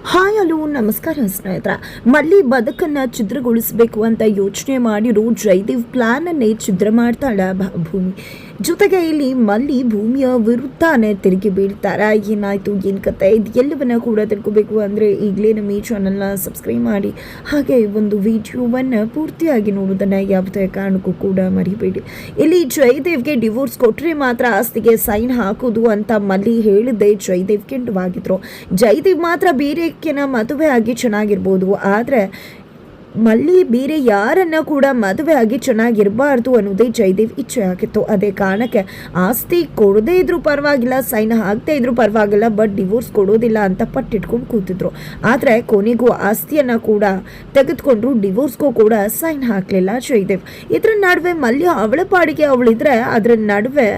Hi hello ನಮಸ್ಕಾರ ಸ್ನೇಹಿತರ. ಮಲ್ಲಿ ಬದುಕನ್ನು ಛಿದ್ರಗೊಳಿಸಬೇಕು ಅಂತ ಯೋಚನೆ ಮಾಡಿರೋ ಜಯದೇವ್ ಪ್ಲಾನನ್ನೇ ಛಿದ್ರ ಮಾಡ್ತಾಳ ಭೂಮಿ. ಜೊತೆಗೆ ಇಲ್ಲಿ ಮಲ್ಲಿ ಭೂಮಿಯ ವಿರುದ್ಧನೇ ತಿರುಗಿ ಬೀಳ್ತಾರ. ಏನಾಯ್ತು, ಏನು ಕತೆ, ಇದು ಎಲ್ಲವನ್ನ ಕೂಡ ತಿಳ್ಕೋಬೇಕು ಅಂದರೆ ಈಗಲೇ ನಮ್ಮ ಈ ಚಾನಲ್ನ ಸಬ್ಸ್ಕ್ರೈಬ್ ಮಾಡಿ, ಹಾಗೆ ಒಂದು ವಿಡಿಯೋವನ್ನು ಪೂರ್ತಿಯಾಗಿ ನೋಡೋದನ್ನು ಯಾವುದೇ ಕಾರಣಕ್ಕೂ ಕೂಡ ಮರಿಬೇಡಿ. ಇಲ್ಲಿ ಜಯದೇವ್ಗೆ ಡಿವೋರ್ಸ್ ಕೊಟ್ಟರೆ ಮಾತ್ರ ಆಸ್ತಿಗೆ ಸೈನ್ ಹಾಕೋದು ಅಂತ ಮಲ್ಲಿ ಹೇಳಿದ್ದೆ ಜಯದೇವ್ ಕೆಂಡವಾಗಿದ್ರು. ಜಯದೇವ್ ಮಾತ್ರ ಬೇರೆಕಿನ ಮದುವೆ ಆಗಿ ಚೆನ್ನಾಗಿರ್ಬೋದು, ಆದರೆ ಮಲ್ಲಿ ಬೇರೆ ಯಾರನ್ನ ಕೂಡ ಮದುವೆ ಆಗಿ ಚೆನ್ನಾಗಿರಬಾರ್ದು ಅನ್ನೋದೇ ಜಯದೇವ್ ಇಚ್ಛೆ ಆಗಿತ್ತು. ಅದೇ ಕಾರಣಕ್ಕೆ ಆಸ್ತಿ ಕೊಡದೇ ಇದ್ರೂ ಪರವಾಗಿಲ್ಲ, ಸೈನ್ ಹಾಕದೇ ಇದ್ರೂ ಪರವಾಗಿಲ್ಲ, ಬಟ್ ಡಿವೋರ್ಸ್ ಕೊಡೋದಿಲ್ಲ ಅಂತ ಪಟ್ಟಿಟ್ಕೊಂಡು ಕೂತಿದ್ರು. ಆದರೆ ಕೊನೆಗೂ ಆಸ್ತಿಯನ್ನು ಕೂಡ ತೆಗೆದುಕೊಂಡ್ರು, ಡಿವೋರ್ಸ್ಗೂ ಕೂಡ ಸೈನ್ ಹಾಕಲಿಲ್ಲ ಜಯದೇವ್. ಇದರ ನಡುವೆ ಮಲ್ಲಿ ಅವಳ ಪಾಡಿಗೆ ಅವಳಿದ್ರೆ ಅದರ ನಡುವೆ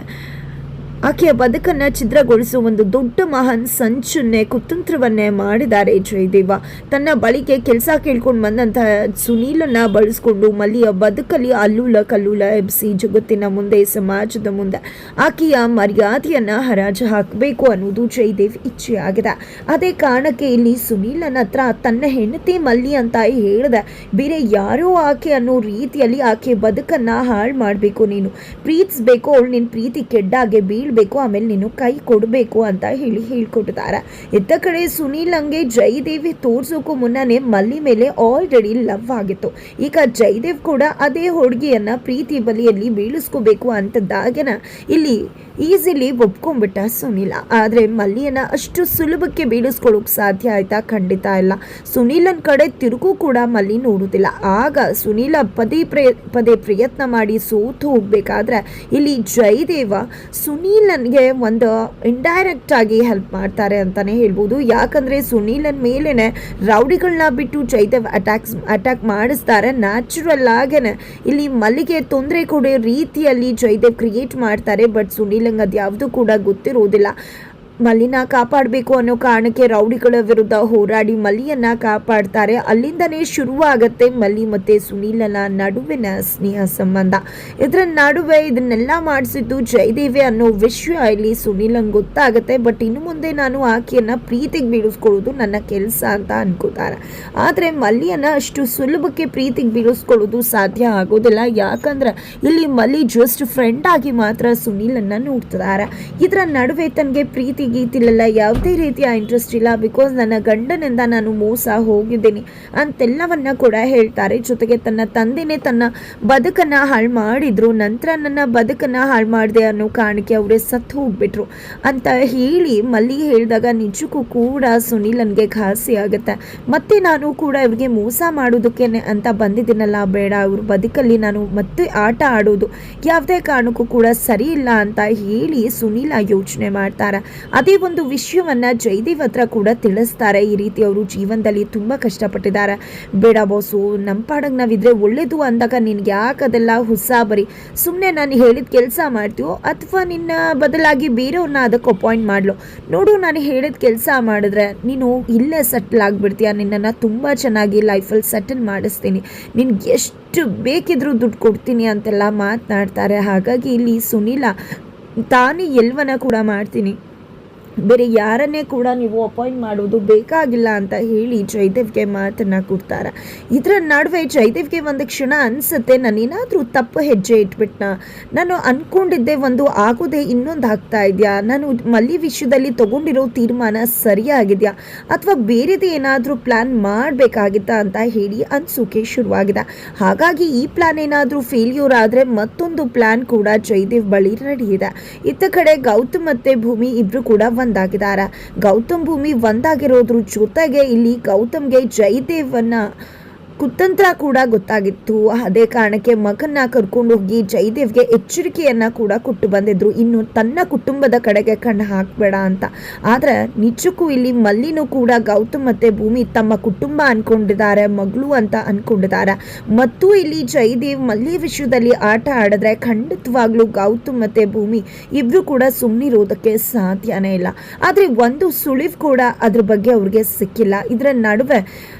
ಆಕೆಯ ಬದುಕನ್ನು ಛಿದ್ರಗೊಳಿಸುವ ಒಂದು ದೊಡ್ಡ ಮಹಾನ್ ಸಂಚನ್ನೇ ಕುತಂತ್ರವನ್ನೇ ಮಾಡಿದ್ದಾರೆ ಜಯದೇವ. ತನ್ನ ಬಳಿಗೆ ಕೆಲಸ ಕೇಳ್ಕೊಂಡು ಬಂದಂತಹ ಸುನೀಲನ್ನ ಬಳಸ್ಕೊಂಡು ಮಲ್ಲಿಯ ಬದುಕಲ್ಲಿ ಅಲ್ಲೂಲ ಕಲ್ಲೂಲ ಎಬ್ಬಿಸಿ ಜಗತ್ತಿನ ಮುಂದೆ, ಸಮಾಜದ ಮುಂದೆ ಆಕೆಯ ಮರ್ಯಾದೆಯನ್ನ ಹರಾಜು ಹಾಕಬೇಕು ಅನ್ನೋದು ಜಯದೇವ್ ಇಚ್ಛೆ ಆಗಿದೆ. ಅದೇ ಕಾರಣಕ್ಕೆ ಇಲ್ಲಿ ಸುನೀಲನ ಹತ್ರ ತನ್ನ ಹೆಂಡತಿ ಮಲ್ಲಿ ಅಂತ ಹೇಳಿದೆ, ಬೇರೆ ಯಾರೋ ಆಕೆ ಅನ್ನೋ ರೀತಿಯಲ್ಲಿ ಆಕೆ ಬದುಕನ್ನ ಹಾಳು ಮಾಡಬೇಕು, ನೀನು ಪ್ರೀತಿಸ್ಬೇಕು, ಅವಳು ನಿನ್ನ ಪ್ರೀತಿ ಕೆಡ್ಡಾಗೆ ಬೇಕು, ಆಮೇಲೆ ನೀನು ಕೈ ಕೊಡಬೇಕು ಅಂತ ಹೇಳ್ಕೊಟ್ಟಿದ್ದಾರೆ. ಇತ್ತ ಕಡೆ ಸುನೀಲ್ ಹಂಗೆ ಜಯದೇವಿ ತೋರ್ಸೋಕ್ಕೂ ಮುನ್ನನೇ ಮಲ್ಲಿ ಮೇಲೆ ಆಲ್ರೆಡಿ ಲವ್ ಆಗಿತ್ತು. ಈಗ ಜಯದೇವ್ ಕೂಡ ಅದೇ ಹುಡುಗಿಯನ್ನ ಪ್ರೀತಿ ಬಲಿಯಲ್ಲಿ ಬೀಳಿಸ್ಕೋಬೇಕು ಅಂತದಾಗನ ಇಲ್ಲಿ ಈಸಿಲಿ ಒಪ್ಕೊಂಡ್ಬಿಟ್ಟ ಸುನೀಲ. ಆದರೆ ಮಲ್ಲಿಯನ್ನ ಅಷ್ಟು ಸುಲಭಕ್ಕೆ ಬೀಳಿಸ್ಕೊಳ್ಳೋಕೆ ಸಾಧ್ಯ ಆಯ್ತಾ? ಖಂಡಿತ ಇಲ್ಲ. ಸುನೀಲನ್ ಕಡೆ ತಿರುಗೂ ಕೂಡ ಮಲ್ಲಿ ನೋಡುವುದಿಲ್ಲ. ಆಗ ಸುನೀಲ ಪದೇ ಪ್ರಯತ್ನ ಮಾಡಿ ಸೋತು ಹೋಗ್ಬೇಕಾದ್ರೆ ಇಲ್ಲಿ ಜಯದೇವ ಸುನೀಲನ್ಗೆ ಒಂದು ಇಂಡೈರೆಕ್ಟ್ ಆಗಿ ಹೆಲ್ಪ್ ಮಾಡ್ತಾರೆ ಅಂತಾನೆ ಹೇಳ್ಬೋದು. ಯಾಕಂದ್ರೆ ಸುನೀಲನ್ ಮೇಲೇನೆ ರೌಡಿಗಳನ್ನ ಬಿಟ್ಟು ಜಯದೇವ್ ಅಟ್ಯಾಕ್ ಮಾಡಿಸ್ತಾರೆ. ನ್ಯಾಚುರಲ್ ಆಗೇನೆ ಇಲ್ಲಿ ಮಲ್ಲಿಗೆ ತೊಂದರೆ ಕೊಡೋ ರೀತಿಯಲ್ಲಿ ಜಯದೇವ್ ಕ್ರಿಯೇಟ್ ಮಾಡ್ತಾರೆ. ಬಟ್ ಸುನೀಲಂಗೆ ಅದು ಯಾವುದು ಕೂಡ ಗೊತ್ತಿರೋದಿಲ್ಲ. ಮಲ್ಲಿನ ಕಾಪಾಡಬೇಕು ಅನ್ನೋ ಕಾರಣಕ್ಕೆ ರೌಡಿಗಳ ವಿರುದ್ಧ ಹೋರಾಡಿ ಮಲ್ಲಿಯನ್ನ ಕಾಪಾಡ್ತಾರೆ. ಅಲ್ಲಿಂದನೇ ಶುರುವಾಗತ್ತೆ ಮಲ್ಲಿ ಮತ್ತೆ ಸುನೀಲನ ನಡುವಿನ ಸ್ನೇಹ ಸಂಬಂಧ. ಇದರ ನಡುವೆ ಇದನ್ನೆಲ್ಲ ಮಾಡಿಸಿದ್ದು ಜಯದೇವಿ ಅನ್ನೋ ವಿಷಯ ಇಲ್ಲಿ ಸುನೀಲಂಗೆ ಗೊತ್ತಾಗತ್ತೆ. ಬಟ್ ಇನ್ನು ಮುಂದೆ ನಾನು ಆಕೆಯನ್ನ ಪ್ರೀತಿಗೆ ಬೀಳಿಸ್ಕೊಳ್ಳೋದು ನನ್ನ ಕೆಲಸ ಅಂತ ಅನ್ಕೋತಾರೆ. ಆದರೆ ಮಲ್ಲಿಯನ್ನ ಅಷ್ಟು ಸುಲಭಕ್ಕೆ ಪ್ರೀತಿಗೆ ಬೀಳಿಸ್ಕೊಳ್ಳೋದು ಸಾಧ್ಯ ಆಗೋದಿಲ್ಲ. ಯಾಕಂದ್ರೆ ಇಲ್ಲಿ ಮಲ್ಲಿ ಜಸ್ಟ್ ಫ್ರೆಂಡ್ ಆಗಿ ಮಾತ್ರ ಸುನೀಲನ್ನ ನೋಡ್ತಿದ್ದಾರೆ. ಇದರ ನಡುವೆ ತನಗೆ ಪ್ರೀತಿ ಗೀತಿಲೆಲ್ಲ ಯಾವುದೇ ರೀತಿಯ ಇಂಟ್ರೆಸ್ಟ್ ಇಲ್ಲ, ಬಿಕಾಸ್ ನನ್ನ ಗಂಡನಿಂದ ನಾನು ಮೋಸ ಹೋಗಿದ್ದೀನಿ ಅಂತೆಲ್ಲವನ್ನ ಕೂಡ ಹೇಳ್ತಾರೆ. ಜೊತೆಗೆ ತನ್ನ ತಂದೆನೇ ತನ್ನ ಬದುಕನ್ನ ಹಾಳು ಮಾಡಿದ್ರು, ನಂತರ ನನ್ನ ಬದುಕನ್ನ ಹಾಳು ಮಾಡಿದೆ ಅನ್ನೋ ಕಾರಣಕ್ಕೆ ಅವರೇ ಸತ್ತು ಹೋಗ್ಬಿಟ್ರು ಅಂತ ಹೇಳಿ ಮಲ್ಲಿ ಹೇಳಿದಾಗ ನಿಜಕ್ಕೂ ಕೂಡ ಸುನೀಲನ್ಗೆ ಘಾಸಿ ಆಗುತ್ತೆ. ಮತ್ತೆ ನಾನು ಕೂಡ ಇವ್ರಿಗೆ ಮೋಸ ಮಾಡೋದಕ್ಕೆ ಅಂತ ಬಂದಿದ್ದೀನಲ್ಲ, ಬೇಡ, ಅವ್ರ ಬದುಕಲ್ಲಿ ನಾನು ಮತ್ತೆ ಆಟ ಆಡೋದು ಯಾವುದೇ ಕಾರಣಕ್ಕೂ ಕೂಡ ಸರಿ ಇಲ್ಲ ಅಂತ ಹೇಳಿ ಸುನೀಲ ಯೋಚನೆ ಮಾಡ್ತಾರೆ. ಅದೇ ಒಂದು ವಿಷಯವನ್ನ ಜಯದೇವ್ ಹತ್ರ ಕೂಡ ತಿಳಿಸ್ತಾರೆ. ಈ ರೀತಿ ಅವರು ಜೀವನದಲ್ಲಿ ತುಂಬಾ ಕಷ್ಟಪಟ್ಟಿದ್ದಾರೆ, ಬೇಡ ಬಾಸು, ನಮ್ಮ ಪಾಡಂಗೆ ನಾವಿದ್ರೆ ಒಳ್ಳೇದು ಅಂದಾಗ ನಿನ್ಗೆ ಯಾಕದೆಲ್ಲ ಹೊಸ ಬರಿ, ಸುಮ್ಮನೆ ನಾನು ಹೇಳಿದ ಕೆಲಸ ಮಾಡ್ತೀವೋ ಅಥವಾ ನಿನ್ನ ಬದಲಾಗಿ ಬೇರೆಯವ್ರನ್ನ ಅದಕ್ಕೆ ಅಪಾಯಿಂಟ್ ಮಾಡ್ಲು, ನೋಡು ನಾನು ಹೇಳಿದ ಕೆಲಸ ಮಾಡಿದ್ರೆ ನೀನು ಇಲ್ಲೇ ಸೆಟ್ಲ್ ಆಗಿಬಿಡ್ತೀಯ, ನಿನ್ನನ್ನು ತುಂಬ ಚೆನ್ನಾಗಿ ಲೈಫಲ್ಲಿ ಸೆಟಲ್ ಮಾಡಿಸ್ತೀನಿ, ನಿನ್ಗೆ ಎಷ್ಟು ಬೇಕಿದ್ರೂ ದುಡ್ಡು ಕೊಡ್ತೀನಿ ಅಂತೆಲ್ಲ ಮಾತನಾಡ್ತಾರೆ. ಹಾಗಾಗಿ ಇಲ್ಲಿ ಸುನೀಲ ತಾನೇ ಎಲ್ಲವನ್ನ ಕೂಡ ಮಾಡ್ತೀನಿ, ಬೇರೆ ಯಾರನ್ನೇ ಕೂಡ ನೀವು ಅಪಾಯಿಂಟ್ ಮಾಡೋದು ಬೇಕಾಗಿಲ್ಲ ಅಂತ ಹೇಳಿ ಜಯದೇವ್ಗೆ ಮಾತನ್ನ ಕೊಡ್ತಾರೆ. ಇದರ ನಡುವೆ ಜಯದೇವ್ಗೆ ಒಂದು ಕ್ಷಣ ಅನಿಸುತ್ತೆ, ನಾನೇನಾದರೂ ತಪ್ಪು ಹೆಜ್ಜೆ ಇಟ್ಬಿಟ್ನ, ನಾನು ಅಂದ್ಕೊಂಡಿದ್ದೆ ಒಂದು ಆಗೋದೇ ಇನ್ನೊಂದು ಆಗ್ತಾ ಇದೆಯಾ, ನಾನು ಮಲ್ಲಿ ವಿಷಯದಲ್ಲಿ ತಗೊಂಡಿರೋ ತೀರ್ಮಾನ ಸರಿಯಾಗಿದೆಯಾ ಅಥವಾ ಬೇರೆದೇ ಏನಾದರೂ ಪ್ಲ್ಯಾನ್ ಮಾಡಬೇಕಾಗಿತ್ತಾ ಅಂತ ಹೇಳಿ ಅನಿಸೋಕೆ ಶುರುವಾಗಿದೆ. ಹಾಗಾಗಿ ಈ ಪ್ಲ್ಯಾನ್ ಏನಾದರೂ ಫೇಲ್ಯೂರ್ ಆದರೆ ಮತ್ತೊಂದು ಪ್ಲ್ಯಾನ್ ಕೂಡ ಜಯದೇವ್ ಬಳಿ ರೆಡಿ ಇದೆ. ಇತ್ತ ಕಡೆ ಗೌತಮ್ ಮತ್ತು ಭೂಮಿ ಇಬ್ಬರು ಕೂಡ ಒಂದಾಗಿದ್ದಾರೆ. ಗೌತಮ್ ಭೂಮಿ ಒಂದಾಗಿರೋದ್ರ ಜೊತೆಗೆ ಇಲ್ಲಿ ಗೌತಮ್ಗೆ ಜಯದೇವನ್ನ ಕುತಂತ್ರ ಕೂಡ ಗೊತ್ತಾಗಿತ್ತು. ಅದೇ ಕಾರಣಕ್ಕೆ ಮಗನ್ನ ಕರ್ಕೊಂಡು ಹೋಗಿ ಜಯದೇವ್ಗೆ ಎಚ್ಚರಿಕೆಯನ್ನ ಕೂಡ ಕೊಟ್ಟು ಬಂದಿದ್ರು, ಇನ್ನು ತನ್ನ ಕುಟುಂಬದ ಕಡೆಗೆ ಕಣ್ಣು ಹಾಕಬೇಡ ಅಂತ. ಆದ್ರೆ ನಿಜಕ್ಕೂ ಇಲ್ಲಿ ಮಲ್ಲಿನೂ ಕೂಡ ಗೌತಮ್ ಮತ್ತೆ ಭೂಮಿ ತಮ್ಮ ಕುಟುಂಬ ಅನ್ಕೊಂಡಿದ್ದಾರೆ, ಮಗಳು ಅಂತ ಅನ್ಕೊಂಡಿದ್ದಾರೆ. ಮತ್ತು ಇಲ್ಲಿ ಜಯದೇವ್ ಮಲ್ಲಿ ವಿಷಯದಲ್ಲಿ ಆಟ ಆಡಿದ್ರೆ ಖಂಡಿತವಾಗ್ಲೂ ಗೌತಮ್ ಮತ್ತೆ ಭೂಮಿ ಇಬ್ರು ಕೂಡ ಸುಮ್ಮನಿರೋದಕ್ಕೆ ಸಾಧ್ಯನೇ ಇಲ್ಲ. ಆದ್ರೆ ಒಂದು ಸುಳಿವು ಕೂಡ ಅದ್ರ ಬಗ್ಗೆ ಅವ್ರಿಗೆ ಸಿಕ್ಕಿಲ್ಲ. ಇದರ ನಡುವೆ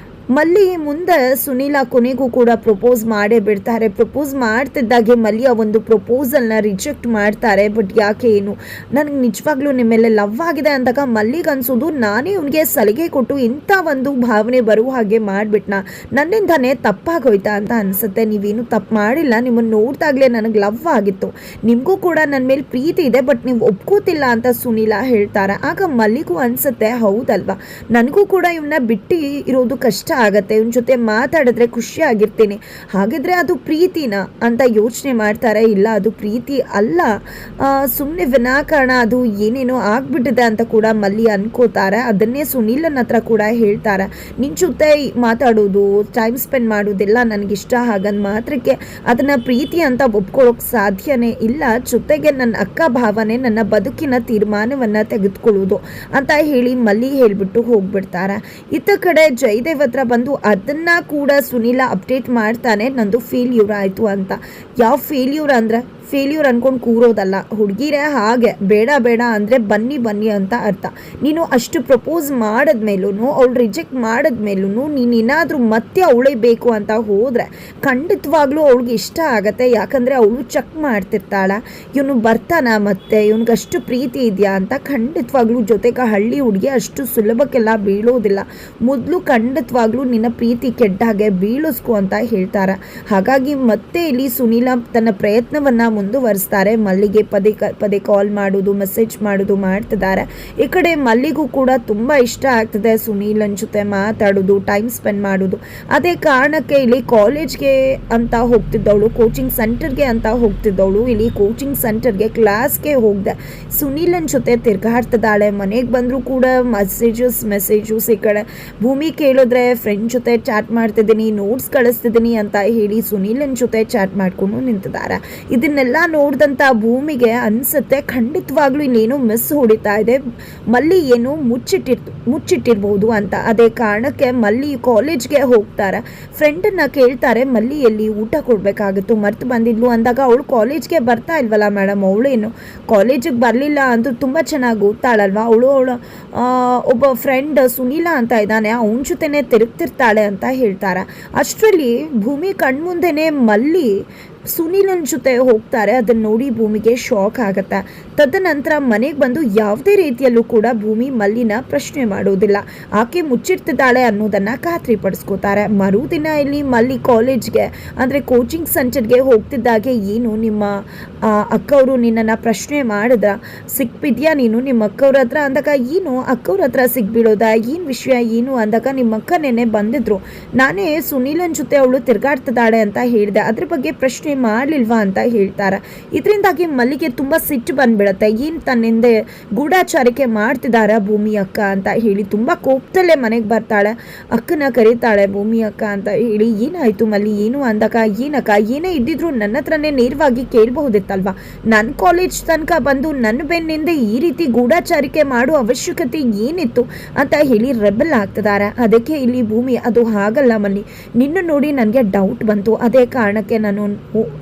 ಮಲ್ಲಿ ಮುಂದೆ ಸುನೀಲ ಕೊನೆಗೂ ಕೂಡ ಪ್ರಪೋಸ್ ಮಾಡೇ ಬಿಡ್ತಾರೆ. ಪ್ರಪೋಸ್ ಮಾಡ್ತಿದ್ದಾಗೆ ಮಲ್ಲಿಯ ಒಂದು ಪ್ರಪೋಸಲ್ನ ರಿಜೆಕ್ಟ್ ಮಾಡ್ತಾರೆ. ಬಟ್ ಯಾಕೆ ಏನು, ನನಗೆ ನಿಜವಾಗ್ಲೂ ನಿಮ್ಮ ಮೇಲೆ ಲವ್ ಆಗಿದೆ ಅಂದಾಗ ಮಲ್ಲಿಗೆ ಅನ್ಸೋದು ನಾನೇ ಅವನಿಗೆ ಸಲಿಗೆ ಕೊಟ್ಟು ಇಂಥ ಒಂದು ಭಾವನೆ ಬರುವ ಹಾಗೆ ಮಾಡಿಬಿಟ್ನ, ನನ್ನಿಂದಾನೇ ತಪ್ಪಾಗೋಯ್ತಾ ಅಂತ ಅನಿಸುತ್ತೆ. ನೀವೇನು ತಪ್ಪು ಮಾಡಿಲ್ಲ, ನಿಮ್ಮನ್ನು ನೋಡಿದಾಗಲೇ ನನಗೆ ಲವ್ ಆಗಿತ್ತು, ನಿಮಗೂ ಕೂಡ ನನ್ನ ಮೇಲೆ ಪ್ರೀತಿ ಇದೆ, ಬಟ್ ನೀವು ಒಪ್ಕೋತಿಲ್ಲ ಅಂತ ಸುನೀಲ ಹೇಳ್ತಾರೆ. ಆಗ ಮಲ್ಲಿಗೂ ಅನಿಸುತ್ತೆ ಹೌದಲ್ವಾ, ನನಗೂ ಕೂಡ ಇವನ್ನ ಬಿಟ್ಟು ಇರೋದು ಕಷ್ಟ ಆಗತ್ತೆ, ಇವನ ಜೊತೆ ಮಾತಾಡಿದ್ರೆ ಖುಷಿ ಆಗಿರ್ತೀನಿ, ಹಾಗಿದ್ರೆ ಅದು ಪ್ರೀತಿನ ಅಂತ ಯೋಚನೆ ಮಾಡ್ತಾರೆ. ಇಲ್ಲ, ಅದು ಪ್ರೀತಿ ಅಲ್ಲ, ಸುಮ್ಮನೆ ವಿನಾಕಾರಣ ಅದು ಏನೇನೋ ಆಗ್ಬಿಟ್ಟಿದೆ ಅಂತ ಕೂಡ ಮಲ್ಲಿ ಅನ್ಕೋತಾರೆ. ಅದನ್ನೇ ಸುನೀಲನ ಹತ್ರ ಕೂಡ ಹೇಳ್ತಾರೆ, ನಿನ್ನ ಜೊತೆ ಮಾತಾಡೋದು, ಟೈಮ್ ಸ್ಪೆಂಡ್ ಮಾಡೋದೆಲ್ಲ ನನಗಿಷ್ಟ, ಹಾಗಂದು ಮಾತ್ರಕ್ಕೆ ಅದನ್ನು ಪ್ರೀತಿ ಅಂತ ಒಪ್ಕೊಳ್ಳೋಕೆ ಸಾಧ್ಯನೇ ಇಲ್ಲ, ಜೊತೆಗೆ ನನ್ನ ಅಕ್ಕ ಭಾವನೆ ನನ್ನ ಬದುಕಿನ ತೀರ್ಮಾನವನ್ನು ತೆಗೆದುಕೊಳ್ಳೋದು ಅಂತ ಹೇಳಿ ಮಲ್ಲಿ ಹೇಳ್ಬಿಟ್ಟು ಹೋಗ್ಬಿಡ್ತಾರೆ. ಇತ್ತ ಕಡೆ ಜಯದೇವ್ ಹತ್ರ ಬಂದು ಅದನ್ನ ಕೂಡ ಸುನೀಲ ಅಪ್ಡೇಟ್ ಮಾಡ್ತಾನೆ, ನಂದು ಫೇಲ್ಯೂರ್ ಆಯಿತು ಅಂತ. ಯಾವ ಫೇಲ್ಯೂರ್ ಅಂದರೆ ಫೇಲ್ಯೂರ್ ಅನ್ಕೊಂಡು ಕೂರೋದಲ್ಲ, ಹುಡುಗಿರೇ ಹಾಗೆ ಬೇಡ ಬೇಡ ಅಂದರೆ ಬನ್ನಿ ಬನ್ನಿ ಅಂತ ಅರ್ಥ. ನೀನು ಅಷ್ಟು ಪ್ರಪೋಸ್ ಮಾಡಿದ್ಮೇಲೂ, ಅವಳು ರಿಜೆಕ್ಟ್ ಮಾಡಿದ್ಮೇಲೂ ನೀನು ಏನಾದರೂ ಮತ್ತೆ ಅವಳೇ ಬೇಕು ಅಂತ ಹೋದರೆ ಖಂಡಿತವಾಗ್ಲೂ ಅವಳಿಗೆ ಇಷ್ಟ ಆಗತ್ತೆ. ಯಾಕಂದರೆ ಅವಳು ಚೆಕ್ ಮಾಡ್ತಿರ್ತಾಳೆ, ಇವನು ಬರ್ತಾನ ಮತ್ತೆ ಇವನಿಗೆ ಅಷ್ಟು ಪ್ರೀತಿ ಇದೆಯಾ ಅಂತ. ಖಂಡಿತವಾಗ್ಲೂ ಜೊತೆಗೆ ಹಳ್ಳಿ ಹುಡುಗಿ ಅಷ್ಟು ಸುಲಭಕ್ಕೆಲ್ಲ ಬೀಳೋದಿಲ್ಲ, ಮೊದಲು ಖಂಡಿತವಾಗ್ಲೂ ನಿನ್ನ ಪ್ರೀತಿ ಕೆಟ್ಟಾಗೆ ಬೀಳಿಸ್ಕೊ ಅಂತ ಹೇಳ್ತಾರೆ. ಹಾಗಾಗಿ ಮತ್ತೆ ಇಲ್ಲಿ ಸುನೀಲ ತನ್ನ ಪ್ರಯತ್ನವನ್ನು ಮುಂದುವರಿಸ್ತಾರೆ. ಮಲ್ಲಿಗೆ ಪದೇ ಪದೇ ಕಾಲ್ ಮಾಡೋದು, ಮೆಸೇಜ್ ಮಾಡೋದು ಮಾಡ್ತಿದ್ದಾರೆ. ಈ ಕಡೆ ಮಲ್ಲಿಗೂ ಕೂಡ ತುಂಬ ಇಷ್ಟ ಆಗ್ತದೆ ಸುನೀಲನ್ ಜೊತೆ ಮಾತಾಡೋದು, ಟೈಮ್ ಸ್ಪೆಂಡ್ ಮಾಡೋದು. ಅದೇ ಕಾರಣಕ್ಕೆ ಇಲ್ಲಿ ಕಾಲೇಜ್ಗೆ ಅಂತ ಹೋಗ್ತಿದ್ದವಳು, ಕೋಚಿಂಗ್ ಸೆಂಟರ್ಗೆ ಅಂತ ಹೋಗ್ತಿದ್ದವಳು ಇಲ್ಲಿ ಕೋಚಿಂಗ್ ಸೆಂಟರ್ಗೆ ಕ್ಲಾಸ್ಗೆ ಹೋಗ್ದೆ ಸುನೀಲನ್ ಜೊತೆ ತಿರ್ಗಾಡ್ತಿದ್ದಾಳೆ. ಮನೆಗೆ ಬಂದರೂ ಕೂಡ ಮೆಸೇಜಸ್ ಈ ಕಡೆ ಭೂಮಿ ಕೇಳಿದ್ರೆ ಫ್ರೆಂಡ್ ಜೊತೆ ಚಾಟ್ ಮಾಡ್ತಿದ್ದೀನಿ, ನೋಟ್ಸ್ ಕಳಿಸ್ತಿದ್ದೀನಿ ಅಂತ ಹೇಳಿ ಸುನೀಲನ್ ಜೊತೆ ಚಾಟ್ ಮಾಡ್ಕೊಂಡು ನಿಂತಿದ್ದಾರೆ. ಇದನ್ನೆಲ್ಲ ನೋಡಿದಂಥ ಭೂಮಿಗೆ ಅನಿಸುತ್ತೆ ಖಂಡಿತವಾಗ್ಲೂ ಇನ್ನೇನು ಮಿಸ್ ಹೊಡಿತಾ ಇದೆ, ಮಲ್ಲಿ ಏನು ಮುಚ್ಚಿಟ್ಟಿರ್ಬೋದು ಅಂತ. ಅದೇ ಕಾರಣಕ್ಕೆ ಮಲ್ಲಿ ಕಾಲೇಜ್ಗೆ ಹೋಗ್ತಾರೆ. ಫ್ರೆಂಡನ್ನು ಕೇಳ್ತಾರೆ, ಮಲ್ಲಿ ಎಲ್ಲಿ ಊಟ ಕೊಡಬೇಕಾಗಿತ್ತು ಮರ್ತು ಬಂದಿದ್ಲು ಅಂದಾಗ ಅವಳು ಕಾಲೇಜ್ಗೆ ಬರ್ತಾ ಇಲ್ವಲ್ಲ ಮೇಡಮ್, ಅವಳೇನು ಕಾಲೇಜಿಗೆ ಬರಲಿಲ್ಲ ಅಂತ ತುಂಬ ಚೆನ್ನಾಗಿ ಗೊತ್ತಾಳಲ್ವ, ಅವಳು ಒಬ್ಬ ಫ್ರೆಂಡ್ ಸುನೀಲ ಅಂತ ಇದ್ದಾನೆ, ಅವನ ಜೊತೆನೆ ತಿರುಗ್ತಿರ್ತಾಳೆ ಅಂತ ಹೇಳ್ತಾರೆ. ಅಷ್ಟರಲ್ಲಿ ಭೂಮಿ ಕಣ್ಮುಂದೆನೇ ಮಲ್ಲಿ ಸುನೀಲನ ಜೊತೆ ಹೋಗ್ತಾರೆ. ಅದನ್ನು ನೋಡಿ ಭೂಮಿಗೆ ಶಾಕ್ ಆಗುತ್ತೆ. ತದನಂತರ ಮನೆಗೆ ಬಂದು ಯಾವುದೇ ರೀತಿಯಲ್ಲೂ ಕೂಡ ಭೂಮಿ ಮಲ್ಲಿನ ಪ್ರಶ್ನೆ ಮಾಡೋದಿಲ್ಲ, ಆಕೆ ಮುಚ್ಚಿಡ್ತಿದ್ದಾಳೆ ಅನ್ನೋದನ್ನು ಖಾತ್ರಿಪಡಿಸ್ಕೋತಾರೆ. ಮರುದಿನ ಇಲ್ಲಿ ಮಲ್ಲಿ ಕಾಲೇಜ್ಗೆ ಅಂದರೆ ಕೋಚಿಂಗ್ ಸೆಂಟರ್ಗೆ ಹೋಗ್ತಿದ್ದಾಗೆ, ಏನು ನಿಮ್ಮ ಅಕ್ಕವರು ನಿನ್ನನ್ನು ಪ್ರಶ್ನೆ ಮಾಡಿದ್ರ, ಸಿಕ್ಬಿದ್ಯಾ ನೀನು ನಿಮ್ಮ ಅಕ್ಕವ್ರ ಹತ್ರ ಅಂದಾಗ, ಏನು ಅಕ್ಕವ್ರ ಹತ್ರ ಸಿಗ್ಬಿಡೋದ, ಏನು ವಿಷಯ ಏನು ಅಂದಾಗ, ನಿಮ್ಮ ಅಕ್ಕ ನೆನ್ನೆ ಬಂದಿದ್ರು, ನಾನೇ ಸುನೀಲನ್ ಜೊತೆ ಅವಳು ತಿರ್ಗಾಡ್ತಿದ್ದಾಳೆ ಅಂತ ಹೇಳಿದೆ, ಅದ್ರ ಬಗ್ಗೆ ಪ್ರಶ್ನೆ ಮಾಡಲಿಲ್ವಾ ಅಂತ ಹೇಳ್ತಾರೆ. ಇದರಿಂದಾಗಿ ಮಲ್ಲಿಗೆ ತುಂಬ ಸಿಟ್ಟು ಬಂದ್ಬಿಡತ್ತೆ, ಏನು ತನ್ನಿಂದ ಗೂಢಾಚಾರಿಕೆ ಮಾಡ್ತಿದ್ದಾರ ಭೂಮಿ ಅಕ್ಕ ಅಂತ ಹೇಳಿ ತುಂಬ ಕೋಪದಲ್ಲೇ ಮನೆಗೆ ಬರ್ತಾಳೆ. ಅಕ್ಕನ ಕರೀತಾಳೆ ಭೂಮಿ ಅಕ್ಕ ಅಂತ ಹೇಳಿ. ಏನಾಯ್ತು ಮಲ್ಲಿ ಏನು ಅಂದಾಗ, ಏನಕ್ಕ ಏನೇ ಇದ್ದಿದ್ರು ನನ್ನ ಹತ್ರನೇ ನೇರವಾಗಿ ಕೇಳಬಹುದಿತ್ತಲ್ವಾ, ನನ್ನ ಕಾಲೇಜ್ ತನಕ ಬಂದು ನನ್ನ ಬೆನ್ನಿಂದ ಈ ರೀತಿ ಗೂಢಾಚಾರಿಕೆ ಮಾಡೋ ಅವಶ್ಯಕತೆ ಏನಿತ್ತು ಅಂತ ಹೇಳಿ ರೆಬಲ್ ಆಗ್ತಿದ್ದಾರೆ. ಅದಕ್ಕೆ ಇಲ್ಲಿ ಭೂಮಿ, ಅದು ಹಾಗಲ್ಲ ಮಲ್ಲಿ, ನಿನ್ನ ನೋಡಿ ನನಗೆ ಡೌಟ್ ಬಂತು, ಅದೇ ಕಾರಣಕ್ಕೆ ನಾನು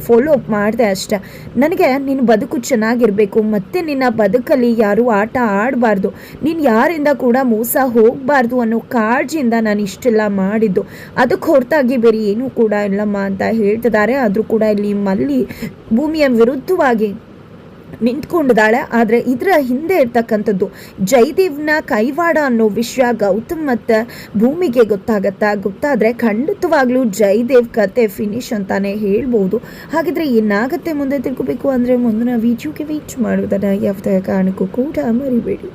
ಫಾಲೋ ಅಪ್ ಮಾಡಿದೆ ಅಷ್ಟೆ. ನನಗೆ ನಿನ್ನ ಬದುಕು ಚೆನ್ನಾಗಿರಬೇಕು, ಮತ್ತೆ ನಿನ್ನ ಬದುಕಲ್ಲಿ ಯಾರೂ ಆಟ ಆಡಬಾರ್ದು, ನೀನು ಯಾರಿಂದ ಕೂಡ ಮೋಸ ಹೋಗಬಾರ್ದು ಅನ್ನೋ ಕಾಳಜಿಯಿಂದ ನಾನು ಇಷ್ಟೆಲ್ಲ ಮಾಡಿದ್ದು, ಅದಕ್ಕೆ ಹೊರತಾಗಿ ಬೇರೆ ಏನೂ ಕೂಡ ಇಲ್ಲಮ್ಮ ಅಂತ ಹೇಳ್ತಿದ್ದಾರೆ. ಆದರೂ ಕೂಡ ಇಲ್ಲಿ ಮಲ್ಲಿ ಭೂಮಿಯ ವಿರುದ್ಧವಾಗಿ ನಿಂತ್ಕೊಂಡಿದ್ದಾಳೆ. ಆದರೆ ಇದರ ಹಿಂದೆ ಇರ್ತಕ್ಕಂಥದ್ದು ಜಯದೇವ್ನ ಕೈವಾಡ ಅನ್ನೋ ವಿಷಯ ಗೌತಮ್ ಮತ್ತು ಭೂಮಿಗೆ ಗೊತ್ತಾದರೆ ಖಂಡಿತವಾಗ್ಲೂ ಜಯದೇವ್ ಕತೆ ಫಿನಿಶ್ ಅಂತಾನೆ ಹೇಳ್ಬೋದು. ಹಾಗಿದ್ರೆ ಏನಾಗುತ್ತೆ ಮುಂದೆ ತಿಳ್ಕೋಬೇಕು ಅಂದರೆ ಮುಂದಿನ ವಿಡಿಯೋಗೆ ವೇಟ್ ಮಾಡೋದನ್ನು ಯಾವುದೇ ಕಾರಣಕ್ಕೂ ಕೂಡ ಮರಿಬೇಡಿ.